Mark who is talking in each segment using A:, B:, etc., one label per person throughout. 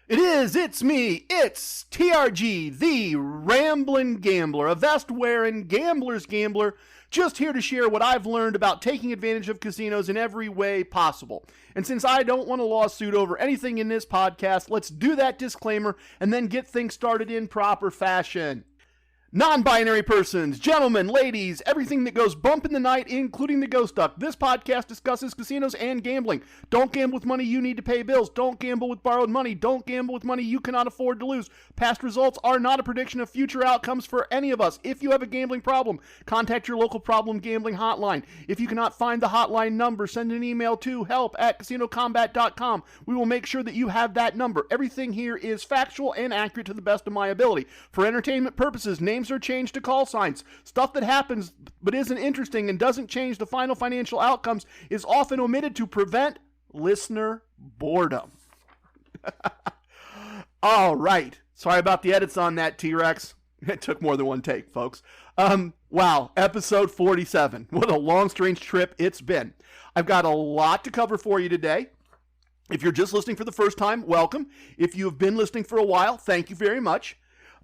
A: It's me, it's TRG, the Ramblin Gambler, a vest-wearing gambler's gambler, just here to share what I've learned about taking advantage of casinos in every way possible. And since I don't want a lawsuit over anything in this podcast, let's do that disclaimer and then get things started in proper fashion. Non-binary persons, gentlemen, ladies, everything that goes bump in the night, including the ghost duck. This podcast discusses casinos and gambling. Don't gamble with money you need to pay bills. Don't gamble with borrowed money. Don't gamble with money you cannot afford to lose. Past results are not a prediction of future outcomes for any of us. If you have a gambling problem, contact your local problem gambling hotline. If you cannot find the hotline number, send an email to help@casinocombat.com. We will make sure that you have that number. Everything here is factual and accurate to the best of my ability. For entertainment purposes, names are changed to call signs. Stuff that happens but isn't interesting and doesn't change the final financial outcomes is often omitted to prevent listener boredom. All right. Sorry about the edits on that, T-Rex. It took more than one take, folks. Wow, episode 47. What a long, strange trip it's been. I've got a lot to cover for you today. If you're just listening for the first time, welcome. If you have been listening for a while, thank you very much.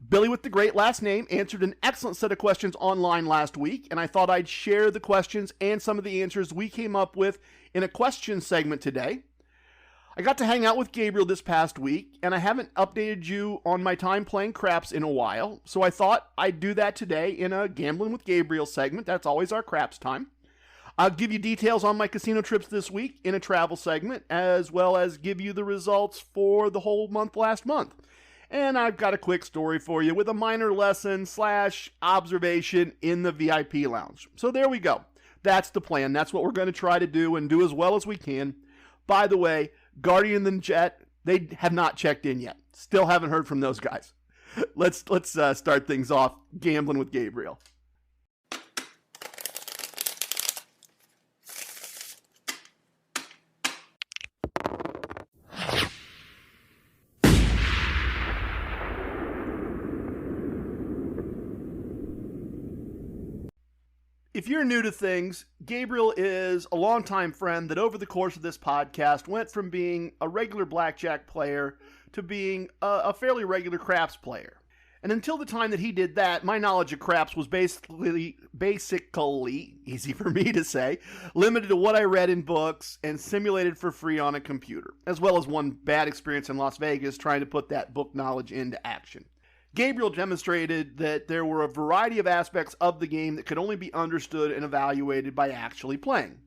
A: Billy with the great last name answered an excellent set of questions online last week, and I thought I'd share the questions and some of the answers we came up with in a question segment today. I got to hang out with Gabriel this past week, and I haven't updated you on my time playing craps in a while, so I thought I'd do that today in a Gamblin with Gabriel segment. That's always our craps time. I'll give you details on my casino trips this week in a travel segment, as well as give you the results for the whole month last month. And I've got a quick story for you with a minor lesson / observation in the VIP lounge. So there we go. That's the plan. That's what we're going to try to do and do as well as we can. By the way, Guardian and Jet, they have not checked in yet. Still haven't heard from those guys. Let's start things off gambling with Gabriel. If you're new to things, Gabriel is a longtime friend that over the course of this podcast went from being a regular blackjack player to being a fairly regular craps player. And until the time that he did that, my knowledge of craps was basically, easy for me to say, limited to what I read in books and simulated for free on a computer, as well as one bad experience in Las Vegas trying to put that book knowledge into action. Gabriel demonstrated that there were a variety of aspects of the game that could only be understood and evaluated by actually playing.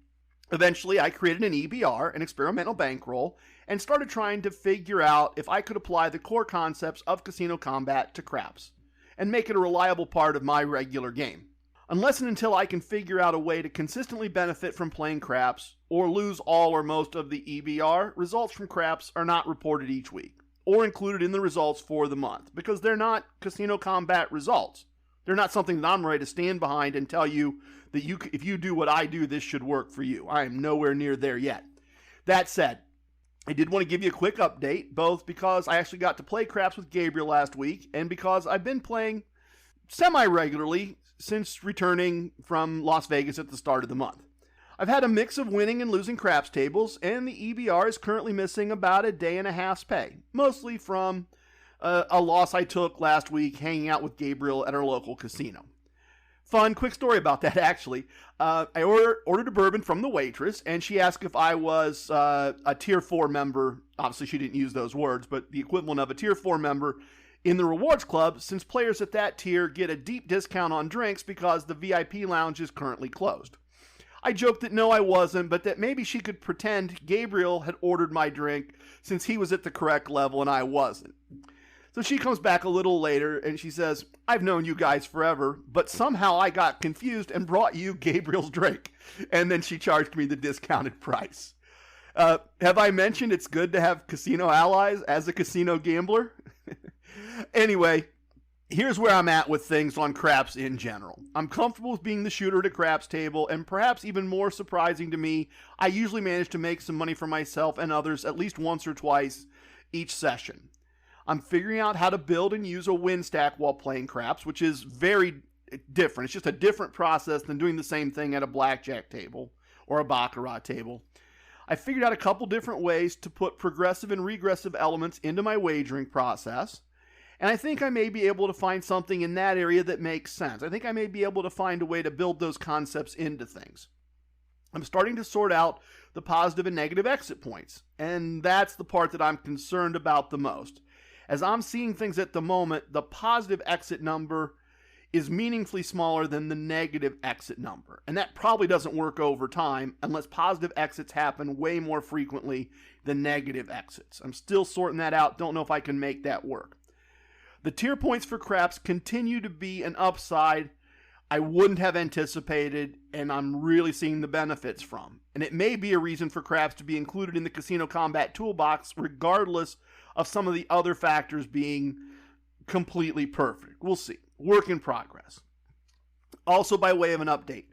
A: Eventually, I created an EBR, an experimental bankroll, and started trying to figure out if I could apply the core concepts of casino combat to craps, and make it a reliable part of my regular game. Unless and until I can figure out a way to consistently benefit from playing craps, or lose all or most of the EBR, results from craps are not reported each week, or included in the results for the month, because they're not casino combat results. They're not something that I'm ready to stand behind and tell you that if you do what I do, this should work for you. I am nowhere near there yet. That said, I did want to give you a quick update, both because I actually got to play craps with Gabriel last week, and because I've been playing semi-regularly since returning from Las Vegas at the start of the month. I've had a mix of winning and losing craps tables, and the EBR is currently missing about a day and a half's pay, mostly from a loss I took last week hanging out with Gabriel at our local casino. Fun, quick story about that, actually. I ordered a bourbon from the waitress, and she asked if I was a Tier 4 member. Obviously, she didn't use those words, but the equivalent of a Tier 4 member in the Rewards Club, since players at that tier get a deep discount on drinks because the VIP lounge is currently closed. I joked that no, I wasn't, but that maybe she could pretend Gabriel had ordered my drink since he was at the correct level and I wasn't. So she comes back a little later and she says, "I've known you guys forever, but somehow I got confused and brought you Gabriel's drink." And then she charged me the discounted price. Have I mentioned it's good to have casino allies as a casino gambler? Anyway, here's where I'm at with things on craps in general. I'm comfortable with being the shooter at a craps table, and perhaps even more surprising to me, I usually manage to make some money for myself and others at least once or twice each session. I'm figuring out how to build and use a win stack while playing craps, which is very different. It's just a different process than doing the same thing at a blackjack table or a baccarat table. I figured out a couple different ways to put progressive and regressive elements into my wagering process, and I think I may be able to find something in that area that makes sense. I think I may be able to find a way to build those concepts into things. I'm starting to sort out the positive and negative exit points, and that's the part that I'm concerned about the most. As I'm seeing things at the moment, the positive exit number is meaningfully smaller than the negative exit number. And that probably doesn't work over time unless positive exits happen way more frequently than negative exits. I'm still sorting that out. Don't know if I can make that work. The tier points for craps continue to be an upside I wouldn't have anticipated, and I'm really seeing the benefits from. And it may be a reason for craps to be included in the Casino Combat Toolbox, regardless of some of the other factors being completely perfect. We'll see. Work in progress. Also, by way of an update,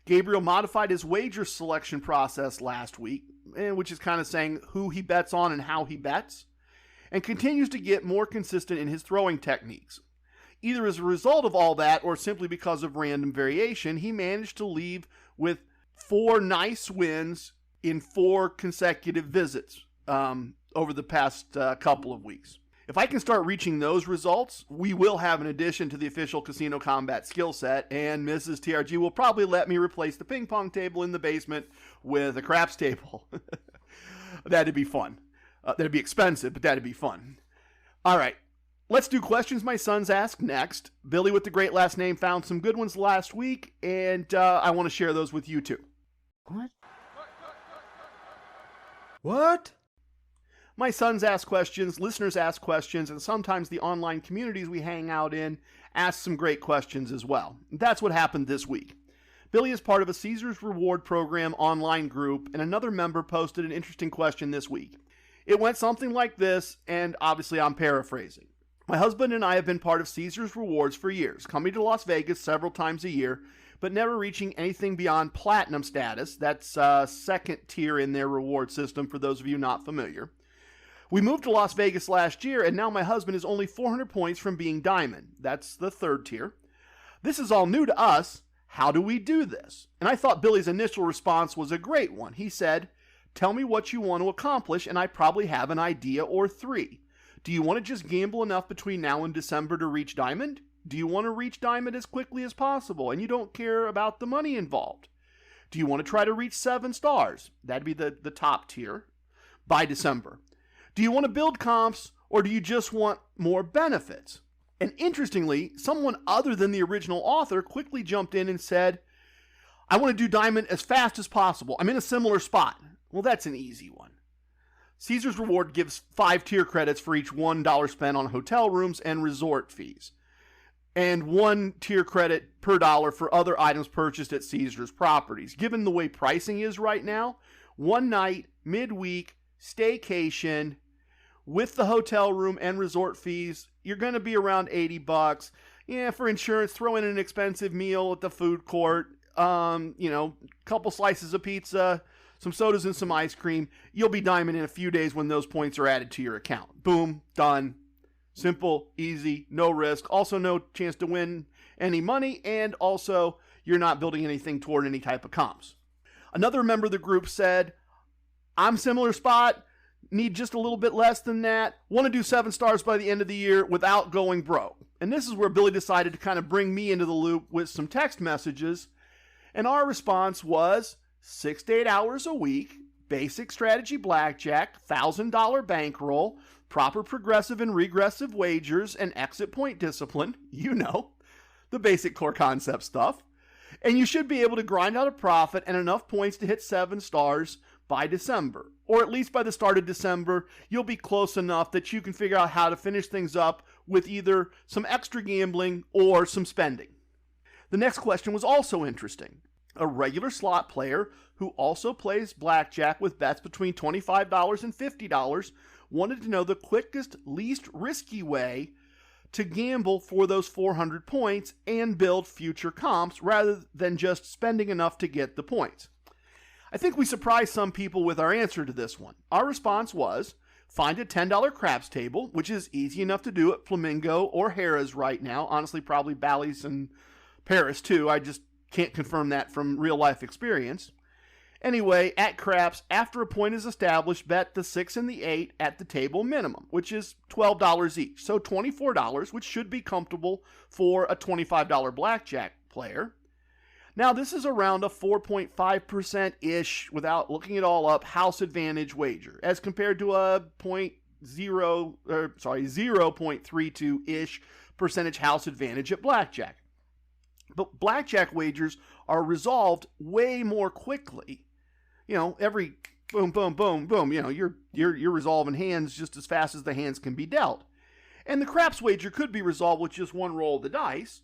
A: Gabriel modified his wager selection process last week, which is kind of saying who he bets on and how he bets, and continues to get more consistent in his throwing techniques. Either as a result of all that or simply because of random variation, he managed to leave with 4 nice wins in 4 consecutive visits over the past couple of weeks. If I can start reaching those results, we will have an addition to the official Casino Combat skill set, and Mrs. TRG will probably let me replace the ping pong table in the basement with a craps table. That'd be fun. That'd be expensive, but that'd be fun. All right, let's do questions my sons ask next. Billy with the great last name found some good ones last week, and I want to share those with you too.
B: What?
A: My sons ask questions, listeners ask questions, and sometimes the online communities we hang out in ask some great questions as well. That's what happened this week. Billy is part of a Caesars Reward Program online group, and another member posted an interesting question this week. It went something like this, and obviously I'm paraphrasing. My husband and I have been part of Caesars Rewards for years, coming to Las Vegas several times a year, but never reaching anything beyond platinum status. That's second tier in their reward system for those of you not familiar. We moved to Las Vegas last year, and now my husband is only 400 points from being diamond. That's the third tier. This is all new to us. How do we do this? And I thought Billy's initial response was a great one. He said, "Tell me what you want to accomplish, and I probably have an idea or 3. Do you want to just gamble enough between now and December to reach diamond? Do you want to reach diamond as quickly as possible, and you don't care about the money involved? Do you want to try to reach 7 stars? That'd be the top tier by December. Do you want to build comps, or do you just want more benefits?" And interestingly, someone other than the original author quickly jumped in and said, "I want to do diamond as fast as possible. I'm in a similar spot." Well, that's an easy one. Caesars Reward gives 5 tier credits for each $1 spent on hotel rooms and resort fees, and 1 tier credit per dollar for other items purchased at Caesars properties. Given the way pricing is right now, 1 night, midweek, staycation, with the hotel room and resort fees, you're going to be around $80. Yeah, for insurance, throw in an expensive meal at the food court, couple slices of pizza, some sodas and some ice cream. You'll be diamond in a few days when those points are added to your account. Boom, done. Simple, easy, no risk. Also no chance to win any money, and also you're not building anything toward any type of comps. Another member of the group said, "I'm similar spot. Need just a little bit less than that. Want to do 7 stars by the end of the year without going broke." And this is where Billy decided to kind of bring me into the loop with some text messages. And our response was 6 to 8 hours a week, basic strategy blackjack, $1,000 bankroll, proper progressive and regressive wagers, and exit point discipline. You know, the basic core concept stuff. And you should be able to grind out a profit and enough points to hit 7 stars by December. Or at least by the start of December, you'll be close enough that you can figure out how to finish things up with either some extra gambling or some spending. The next question was also interesting. A regular slot player who also plays blackjack with bets between $25 and $50 wanted to know the quickest, least risky way to gamble for those 400 points and build future comps rather than just spending enough to get the points. I think we surprised some people with our answer to this one. Our response was, find a $10 craps table, which is easy enough to do at Flamingo or Harrah's right now. Honestly, probably Bally's and Paris too. I just can't confirm that from real life experience. Anyway, at Craps, after a point is established, bet the 6 and the 8 at the table minimum, which is $12 each. So $24, which should be comfortable for a $25 blackjack player. Now, this is around a 4.5%-ish, without looking it all up, house advantage wager, as compared to a 0.32-ish percentage house advantage at blackjack. But blackjack wagers are resolved way more quickly. Every boom, boom, boom, boom, you're resolving hands just as fast as the hands can be dealt. And the craps wager could be resolved with just one roll of the dice,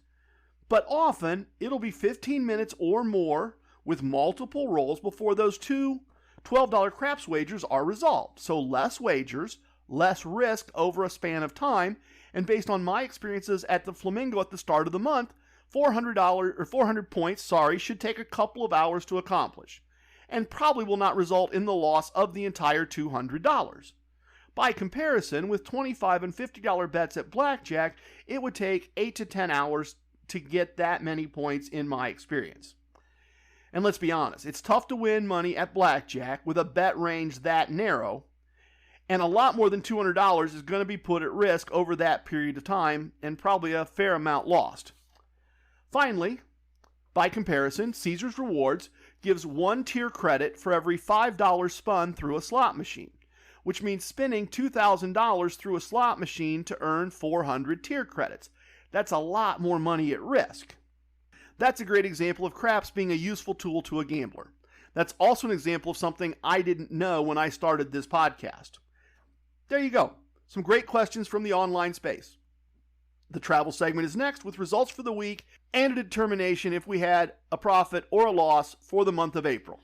A: but often it'll be 15 minutes or more with multiple rolls before those two $12 craps wagers are resolved. So less wagers, less risk over a span of time, and based on my experiences at the Flamingo at the start of the month, $400 points, should take a couple of hours to accomplish, and probably will not result in the loss of the entire $200. By comparison, with $25 and $50 bets at blackjack, it would take 8 to 10 hours to get that many points in my experience. And let's be honest, it's tough to win money at blackjack with a bet range that narrow, and a lot more than $200 is going to be put at risk over that period of time, and probably a fair amount lost. Finally, by comparison, Caesars Rewards gives 1 tier credit for every $5 spun through a slot machine, which means spinning $2,000 through a slot machine to earn 400 tier credits. That's a lot more money at risk. That's a great example of craps being a useful tool to a gambler. That's also an example of something I didn't know when I started this podcast. There you go. Some great questions from the online space. The travel segment is next, with results for the week and a determination if we had a profit or a loss for the month of April.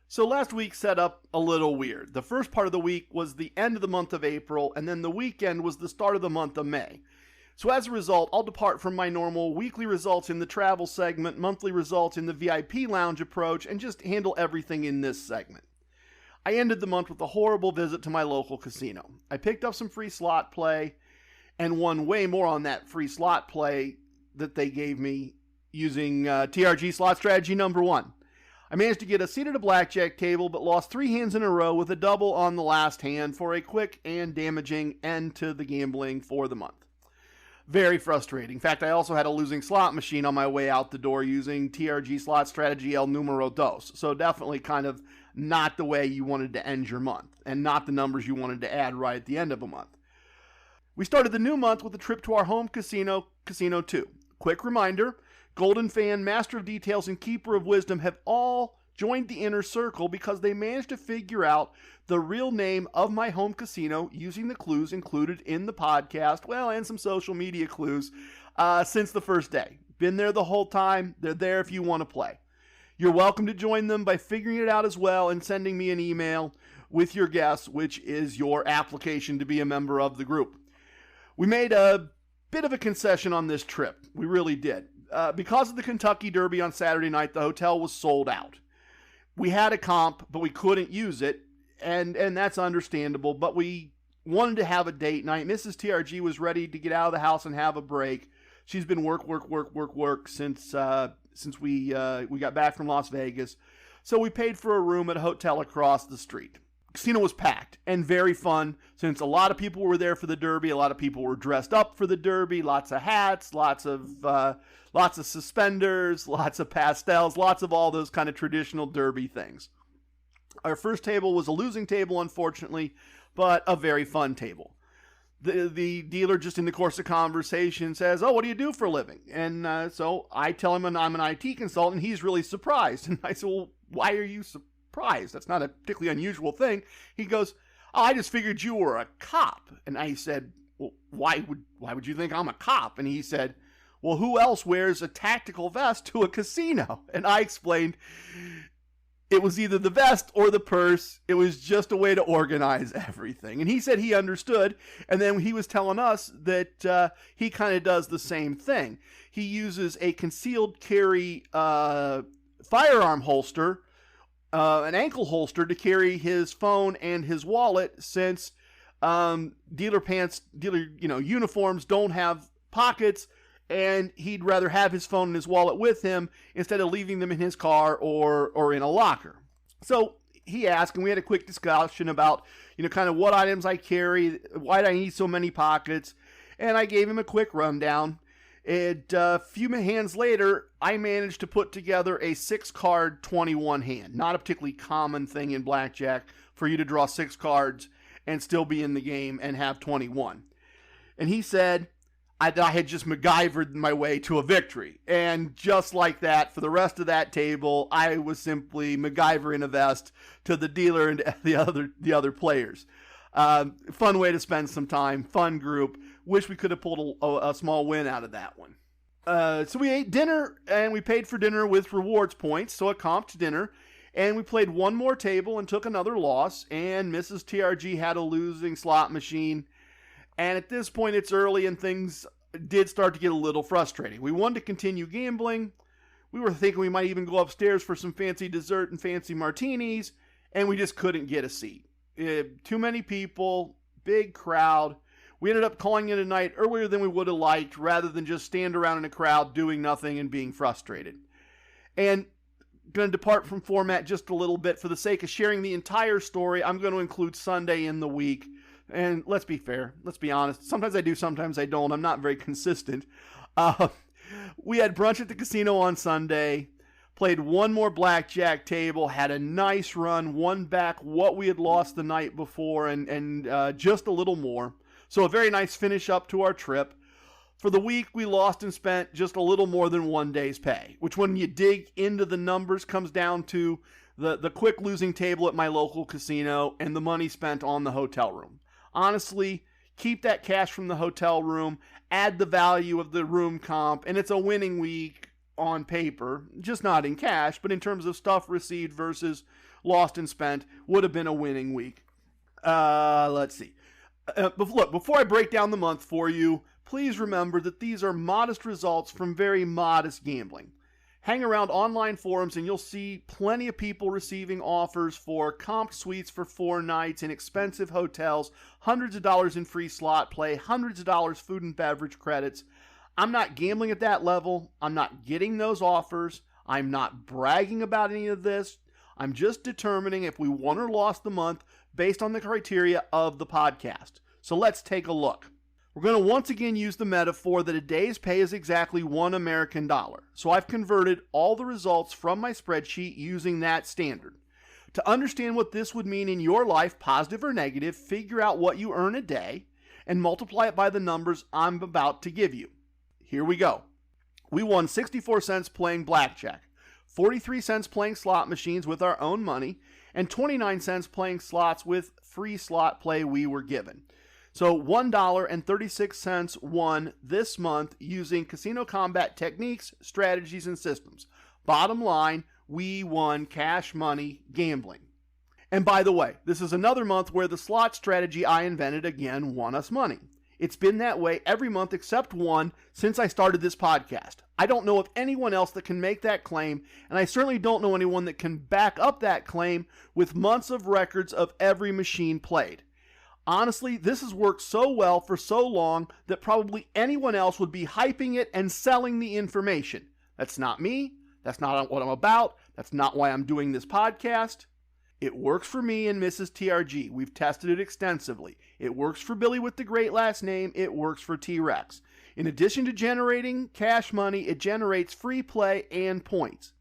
A: So last week set up a little weird. The first part of the week was the end of the month of April, and then the weekend was the start of the month of May. So as a result, I'll depart from my normal weekly results in the travel segment, monthly results in the VIP lounge approach, and just handle everything in this segment. I ended the month with a horrible visit to my local casino. I picked up some free slot play and won way more on that free slot play that they gave me using TRG slot strategy number 1. I managed to get a seat at a blackjack table, but lost 3 hands in a row with a double on the last hand for a quick and damaging end to the gambling for the month. Very frustrating. In fact, I also had a losing slot machine on my way out the door using TRG slot strategy El Numero Dos. So definitely kind of not the way you wanted to end your month, and not the numbers you wanted to add right at the end of a month. We started the new month with a trip to our home casino, Casino 2. Quick reminder, Golden Fan, Master of Details, and Keeper of Wisdom have all joined the inner circle because they managed to figure out the real name of my home casino using the clues included in the podcast, and some social media clues since the first day. Been there the whole time. They're there if you want to play. You're welcome to join them by figuring it out as well and sending me an email with your guess, which is your application to be a member of the group. We made a bit of a concession on this trip. We really did. Because of the Kentucky Derby on Saturday night, the hotel was sold out. We had a comp, but we couldn't use it, and that's understandable, but we wanted to have a date night. Mrs. TRG was ready to get out of the house and have a break. She's been work since we got back from Las Vegas. So we paid for a room at a hotel across the street. Casino was packed and very fun since a lot of people were there for the Derby. A lot of people were dressed up for the Derby. Lots of hats, lots of suspenders, lots of pastels, lots of all those kind of traditional Derby things. Our first table was a losing table, unfortunately, but a very fun table. The dealer, just in the course of conversation, says, "Oh, what do you do for a living?" And so I tell him I'm an IT consultant. He's really surprised. And I said, "Well, why are you surprised? That's not a particularly unusual thing." He goes, "Oh, I just figured you were a cop." And I said, "Well, why would you think I'm a cop?" And he said, "Well, who else wears a tactical vest to a casino?" And I explained, it was either the vest or the purse. It was just a way to organize everything. And he said he understood. And then he was telling us that he kind of does the same thing. He uses a concealed carry firearm holster, an ankle holster, to carry his phone and his wallet, since dealer uniforms don't have pockets, and he'd rather have his phone and his wallet with him instead of leaving them in his car or in a locker. So he asked, and we had a quick discussion about, kind of what items I carry, why do I need so many pockets, and I gave him a quick rundown. And a few hands later, I managed to put together a 6-card 21 hand. Not a particularly common thing in blackjack for you to draw 6 cards and still be in the game and have 21. And he said I had just MacGyvered my way to a victory. And just like that, for the rest of that table, I was simply MacGyver in a vest to the dealer and the other players. Fun way to spend some time, fun group. Wish we could have pulled a small win out of that one. So we ate dinner, and we paid for dinner with rewards points, so a comped dinner. And we played one more table and took another loss, and Mrs. TRG had a losing slot machine. And at this point, it's early, and things did start to get a little frustrating. We wanted to continue gambling. We were thinking we might even go upstairs for some fancy dessert and fancy martinis, and we just couldn't get a seat. Too many people, big crowd. We ended up calling it a night earlier than we would have liked, rather than just stand around in a crowd doing nothing and being frustrated. And going to depart from format just a little bit for the sake of sharing the entire story. I'm going to include Sunday in the week. And let's be fair. Let's be honest. Sometimes I do, sometimes I don't. I'm not very consistent. We had brunch at the casino on Sunday. Played one more blackjack table. Had a nice run. Won back what we had lost the night before and just a little more. So a very nice finish up to our trip. For the week, we lost and spent just a little more than one day's pay, which when you dig into the numbers comes down to the quick losing table at my local casino and the money spent on the hotel room. Honestly, keep that cash from the hotel room, add the value of the room comp, and it's a winning week on paper, just not in cash, but in terms of stuff received versus lost and spent, would have been a winning week. Let's see. Look, before I break down the month for you, please remember that these are modest results from very modest gambling. Hang around online forums and you'll see plenty of people receiving offers for comped suites for 4 nights in expensive hotels, hundreds of dollars in free slot play, hundreds of dollars food and beverage credits. I'm not gambling at that level. I'm not getting those offers. I'm not bragging about any of this. I'm just determining if we won or lost the month based on the criteria of the podcast. So let's take a look. We're going to once again use the metaphor that a day's pay is exactly $1 American. So I've converted all the results from my spreadsheet using that standard. To understand what this would mean in your life, positive or negative, figure out what you earn a day and multiply it by the numbers I'm about to give you. Here we go. We won 64 cents playing blackjack, 43 cents playing slot machines with our own money, and 29 cents playing slots with free slot play we were given. So $1.36 won this month using casino combat techniques, strategies, and systems. Bottom line, we won cash money gambling. And by the way, this is another month where the slot strategy I invented again won us money. It's been that way every month except one since I started this podcast. I don't know of anyone else that can make that claim, and I certainly don't know anyone that can back up that claim with months of records of every machine played. Honestly, this has worked so well for so long that probably anyone else would be hyping it and selling the information. That's not me. That's not what I'm about. That's not why I'm doing this podcast. It works for me and Mrs. TRG. We've tested it extensively. It works for Billy with the great last name. It works for T-Rex. In addition to generating cash money, it generates free play and points.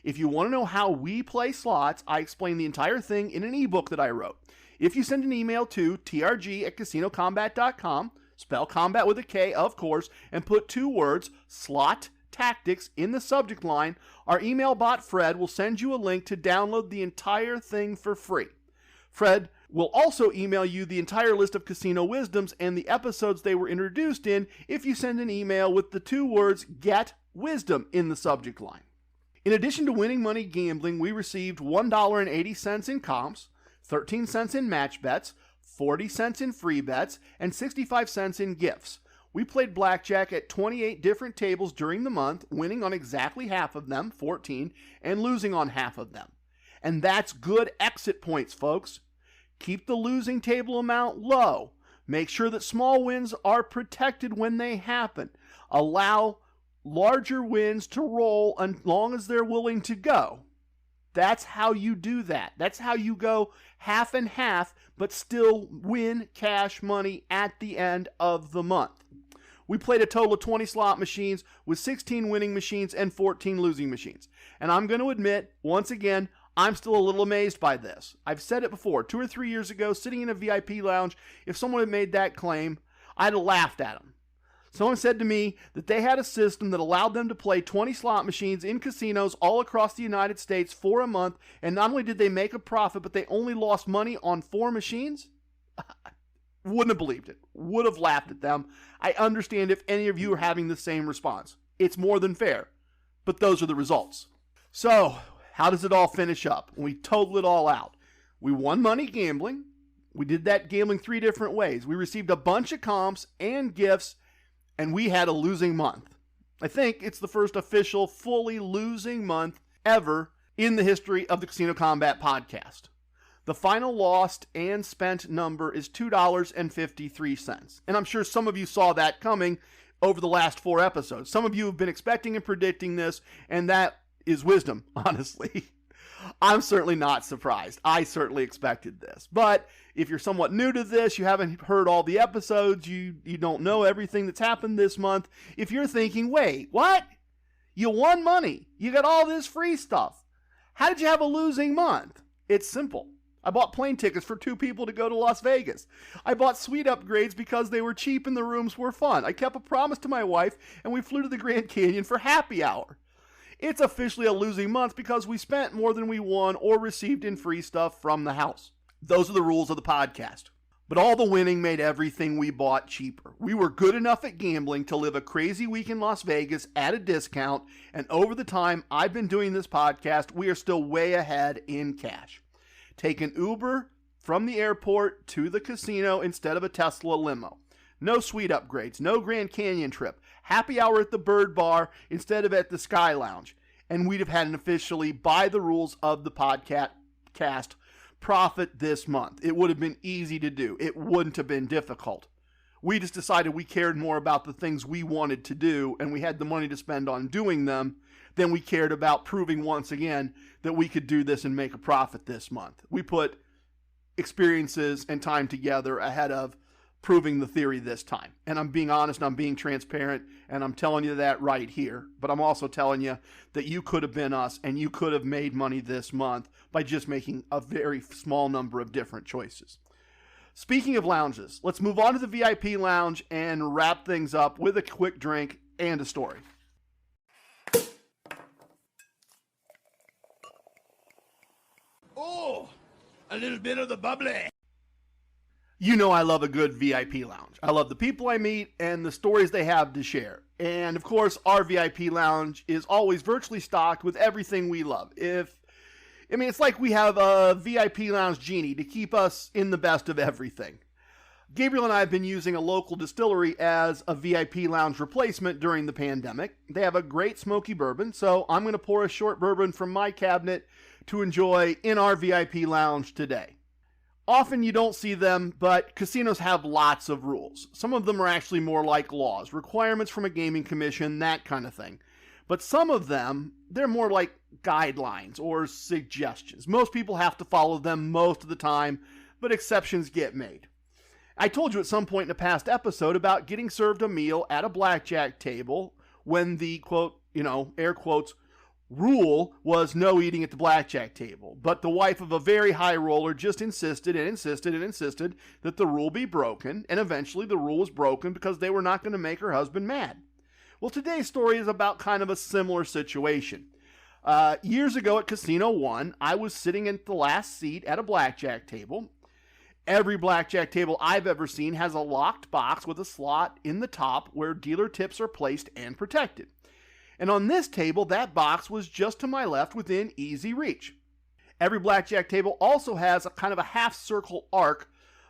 A: If you want to know how we play slots, I explain the entire thing in an ebook that I wrote. If you send an email to trg@casinocombat.com, spell combat with a K, of course, and put 2 words, slot tactics, in the subject line, our email bot Fred will send you a link to download the entire thing for free. Fred will also email you the entire list of casino wisdoms and the episodes they were introduced in if you send an email with the 2 words get wisdom in the subject line. In addition to winning money gambling, we received $1.80 in comps, 13 cents in match bets, 40 cents in free bets, and 65 cents in gifts. We played blackjack at 28 different tables during the month, winning on exactly half of them, 14, and losing on half of them. And that's good exit points, folks. Keep the losing table amount low. Make sure that small wins are protected when they happen. Allow larger wins to roll as long as they're willing to go. That's how you do that. That's how you go half and half, but still win cash money at the end of the month. We played a total of 20 slot machines with 16 winning machines and 14 losing machines. And I'm going to admit, once again, I'm still a little amazed by this. I've said it before, 2 or 3 years ago, sitting in a VIP lounge, if someone had made that claim, I'd have laughed at them. Someone said to me that they had a system that allowed them to play 20 slot machines in casinos all across the United States for a month, and not only did they make a profit, but they only lost money on 4 machines? Wouldn't have believed it. Would have laughed at them. I understand if any of you are having the same response. It's more than fair, but those are the results. So, how does it all finish up? We total it all out. We won money gambling. We did that gambling 3 different ways. We received a bunch of comps and gifts, and we had a losing month. I think it's the first official fully losing month ever in the history of the Casino Combat podcast. The final lost and spent number is $2.53. And I'm sure some of you saw that coming over the last 4 episodes. Some of you have been expecting and predicting this, and that is wisdom, honestly. I'm certainly not surprised. I certainly expected this. But if you're somewhat new to this, you haven't heard all the episodes, you don't know everything that's happened this month, if you're thinking, wait, what? You won money. You got all this free stuff. How did you have a losing month? It's simple. I bought plane tickets for 2 people to go to Las Vegas. I bought suite upgrades because they were cheap and the rooms were fun. I kept a promise to my wife, and we flew to the Grand Canyon for happy hour. It's officially a losing month because we spent more than we won or received in free stuff from the house. Those are the rules of the podcast. But all the winning made everything we bought cheaper. We were good enough at gambling to live a crazy week in Las Vegas at a discount, and over the time I've been doing this podcast, we are still way ahead in cash. Take an Uber from the airport to the casino instead of a Tesla limo. No suite upgrades, no Grand Canyon trip. Happy hour at the Bird Bar instead of at the Sky Lounge. And we'd have had an officially, by the rules of the podcast, profit this month. It would have been easy to do. It wouldn't have been difficult. We just decided we cared more about the things we wanted to do, and we had the money to spend on doing them, than we cared about proving once again that we could do this and make a profit this month. We put experiences and time together ahead of proving the theory this time. And I'm being honest, I'm being transparent, and I'm telling you that right here. But I'm also telling you that you could have been us, and you could have made money this month by just making a very small number of different choices. Speaking of lounges, let's move on to the VIP lounge and wrap things up with a quick drink and a story.
B: Oh, a little bit of the bubbly.
A: You know I love a good VIP lounge. I love the people I meet and the stories they have to share. And of course, our VIP lounge is always virtually stocked with everything we love. It's like we have a VIP lounge genie to keep us in the best of everything. Gabriel and I have been using a local distillery as a VIP lounge replacement during the pandemic. They have a great smoky bourbon, so I'm going to pour a short bourbon from my cabinet to enjoy in our VIP lounge today. Often you don't see them, but casinos have lots of rules. Some of them are actually more like laws, requirements from a gaming commission, that kind of thing. But some of them, they're more like guidelines or suggestions. Most people have to follow them most of the time, but exceptions get made. I told you at some point in a past episode about getting served a meal at a blackjack table when the, quote, air quotes, rule was no eating at the blackjack table. But the wife of a very high roller just insisted that the rule be broken, and eventually the rule was broken because they were not going to make her husband mad. Well, today's story is about kind of a similar situation. Years ago at Casino 1, I was sitting at the last seat at a blackjack table. Every blackjack table I've ever seen has a locked box with a slot in the top where dealer tips are placed and protected. And on this table, that box was just to my left within easy reach. Every blackjack table also has a kind of a half-circle arc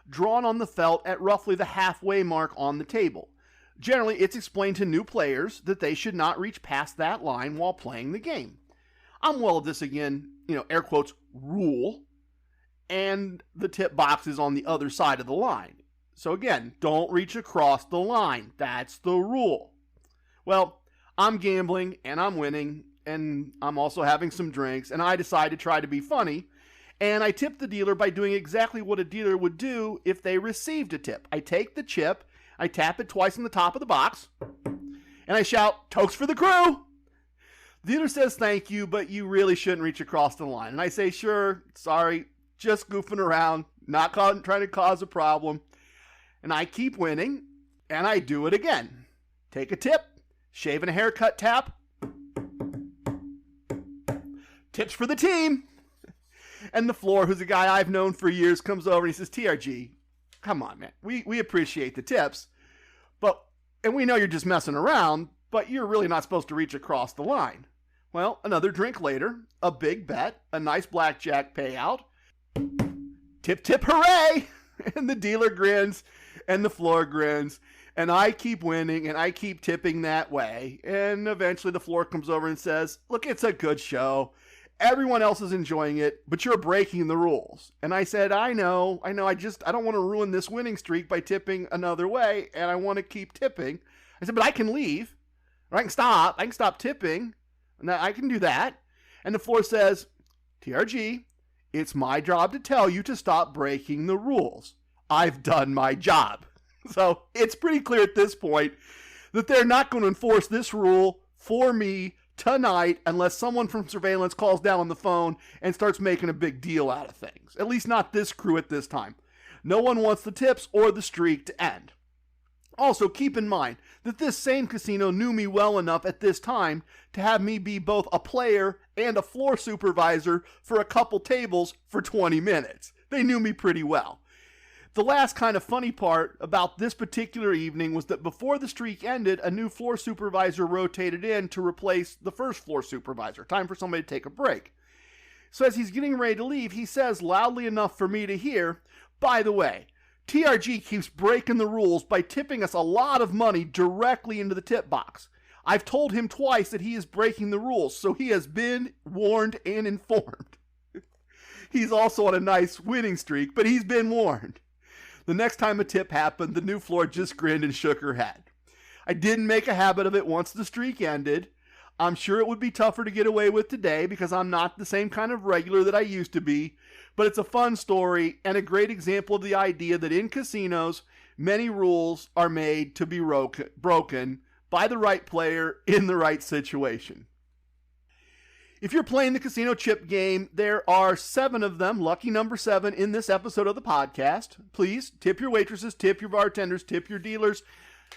A: drawn on the felt at roughly the halfway mark on the table. Generally, it's explained to new players that they should not reach past that line while playing the game. I'm well of this again, air quotes, rule, and the tip box is on the other side of the line. So again, don't reach across the line. That's the rule. Well, I'm gambling and I'm winning and I'm also having some drinks, and I decide to try to be funny, and I tip the dealer by doing exactly what a dealer would do if they received a tip. I take the chip, I tap it twice on the top of the box, and I shout, "Toast for the crew!" The dealer says thank you, but you really shouldn't reach across the line. And I say, sure, sorry, just goofing around, not trying to cause a problem. And I keep winning, and I do it again. Take a tip, shave and a haircut tap. Tips for the team. And the floor, who's a guy I've known for years, comes over and he says, TRG, come on, man. We appreciate the tips, and we know you're just messing around, but you're really not supposed to reach across the line. Well, another drink later, a big bet, a nice blackjack payout. Tip, tip, hooray! And the dealer grins, and the floor grins, and I keep winning, and I keep tipping that way. And eventually the floor comes over and says, look, it's a good show. Everyone else is enjoying it, but you're breaking the rules. And I said, I know, I don't want to ruin this winning streak by tipping another way, and I want to keep tipping. I said, but I can leave, or I can stop tipping, and I can do that. And the floor says, TRG, it's my job to tell you to stop breaking the rules. I've done my job. So it's pretty clear at this point that they're not going to enforce this rule for me tonight unless someone from surveillance calls down on the phone and starts making a big deal out of things. At least not this crew at this time. No one wants the tips or the streak to end. Also, keep in mind that this same casino knew me well enough at this time to have me be both a player and a floor supervisor for a couple tables for 20 minutes. They knew me pretty well. The last kind of funny part about this particular evening was that before the streak ended, a new floor supervisor rotated in to replace the first floor supervisor. Time for somebody to take a break. So as he's getting ready to leave, he says loudly enough for me to hear, by the way, TRG keeps breaking the rules by tipping us a lot of money directly into the tip box. I've told him twice that he is breaking the rules, so he has been warned and informed. He's also on a nice winning streak, but he's been warned. The next time a tip happened, the new floor just grinned and shook her head. I didn't make a habit of it once the streak ended. I'm sure it would be tougher to get away with today because I'm not the same kind of regular that I used to be, but it's a fun story and a great example of the idea that in casinos, many rules are made to be broken by the right player in the right situation. If you're playing the casino chip game, there are 7 of them, lucky number 7, in this episode of the podcast. Please tip your waitresses, tip your bartenders, tip your dealers.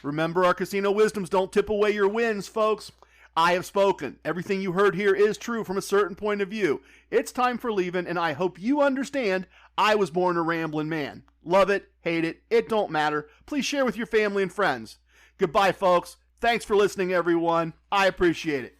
A: Remember, our casino wisdoms: don't tip away your wins, folks. I have spoken. Everything you heard here is true from a certain point of view. It's time for leaving, and I hope you understand I was born a ramblin' man. Love it, hate it, it don't matter. Please share with your family and friends. Goodbye, folks. Thanks for listening, everyone. I appreciate it.